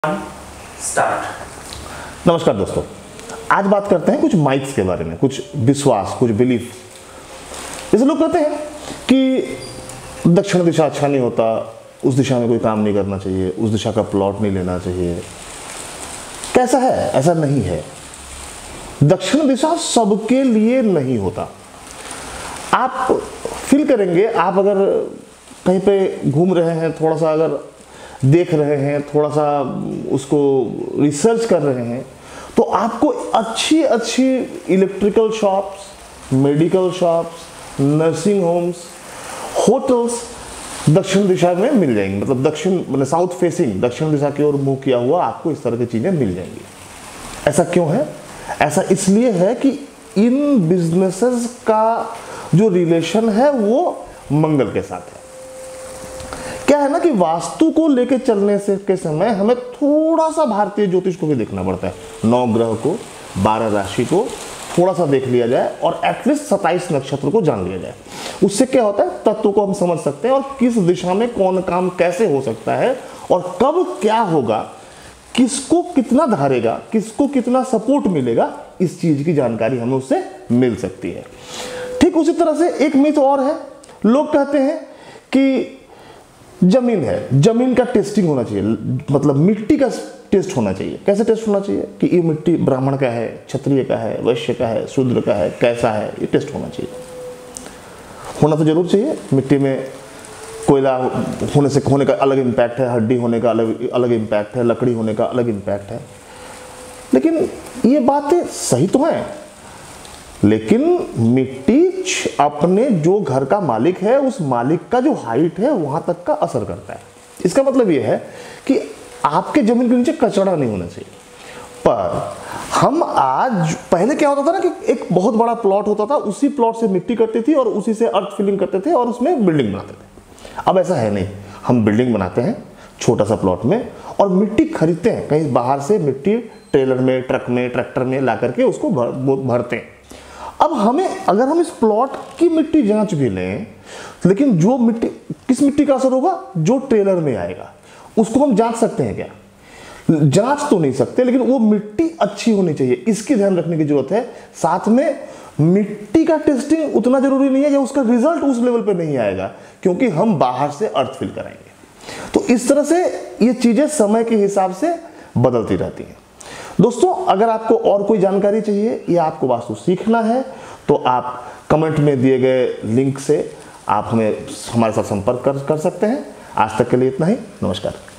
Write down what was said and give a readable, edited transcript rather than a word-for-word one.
Start. नमस्कार दोस्तों, आज बात करते हैं कुछ माइक्स के बारे में, कुछ विश्वास, कुछ बिलीफ। जैसे लोग कहते हैं कि दक्षिण दिशा अच्छा नहीं होता, उस दिशा में कोई काम नहीं करना चाहिए, उस दिशा का प्लॉट नहीं लेना चाहिए। कैसा है? ऐसा नहीं है। दक्षिण दिशा सबके लिए नहीं होता। आप फील करेंगे, आप अगर कहीं पे घूम रहे हैं, थोड़ा सा अगर देख रहे हैं, थोड़ा सा उसको रिसर्च कर रहे हैं, तो आपको अच्छी अच्छी electrical shops, medical shops, nursing homes, hotels दक्षिण दिशा में मिल जाएंगे। मतलब दक्षिण मतलब साउथ फेसिंग, दक्षिण दिशा की ओर मुंह किया हुआ आपको इस तरह की चीजें मिल जाएंगी। ऐसा क्यों है? ऐसा इसलिए है कि इन बिजनेसेस का जो रिलेशन है वो मंगल के साथ है। क्या है ना कि वास्तु को लेके चलने से के समय हमें थोड़ा सा भारतीय ज्योतिष को भी देखना पड़ता है। 9 ग्रह को, 12 राशि को थोड़ा सा देख लिया जाए और एटलीस्ट 27 नक्षत्र को जान लिया जाए। उससे क्या होता है, तत्व को हम समझ सकते हैं और किस दिशा में कौन काम कैसे हो सकता है और कब क्या होगा, किसको कितना धारेगा, किसको कितना सपोर्ट मिलेगा, इस चीज की जानकारी हमें उससे मिल सकती है। ठीक उसी तरह से एक मिथ और है। लोग कहते हैं कि जमीन है, जमीन का टेस्टिंग होना चाहिए, मतलब मिट्टी का टेस्ट होना चाहिए। कैसे टेस्ट होना चाहिए कि ये मिट्टी ब्राह्मण का है, क्षत्रिय का है, वैश्य का है, शूद्र का है, कैसा है, ये टेस्ट होना चाहिए। होना तो जरूर चाहिए। मिट्टी में कोयला होने का अलग इम्पैक्ट है, हड्डी होने का अलग इम्पैक्ट है, लकड़ी होने का अलग इम्पैक्ट है। लेकिन ये बातें सही तो हैं, लेकिन मिट्टी अपने जो घर का मालिक है, उस मालिक का जो हाइट है वहां तक का असर करता है। इसका मतलब यह है कि आपके जमीन के नीचे कचरा नहीं होना चाहिए। पर हम आज, पहले क्या होता था ना कि एक बहुत बड़ा प्लॉट होता था, उसी प्लॉट से मिट्टी करती थी और उसी से अर्थ फिलिंग करते थे और उसमें बिल्डिंग बनाते थे। अब ऐसा है नहीं। हम बिल्डिंग बनाते हैं छोटा सा प्लॉट में और मिट्टी खरीदते हैं कहीं बाहर से, मिट्टी ट्रेलर में, ट्रक में, ट्रैक्टर में ला करके उसको भरते हैं। अब हमें, अगर हम इस प्लॉट की मिट्टी जांच भी लें, लेकिन जो मिट्टी, किस मिट्टी का असर होगा? जो ट्रेलर में आएगा, उसको हम जांच सकते हैं क्या? जांच तो नहीं सकते, लेकिन वो मिट्टी अच्छी होनी चाहिए, इसकी ध्यान रखने की जरूरत है। साथ में मिट्टी का टेस्टिंग उतना जरूरी नहीं है या उसका रिजल्ट उस लेवल पे नहीं आएगा, क्योंकि हम बाहर से अर्थ फिल कराएंगे। तो इस तरह से ये चीजें समय के हिसाब से बदलती रहती हैं। दोस्तों, अगर आपको और कोई जानकारी चाहिए या आपको वास्तु सीखना है तो आप कमेंट में दिए गए लिंक से आप हमारे साथ संपर्क कर सकते हैं। आज तक के लिए इतना ही। नमस्कार।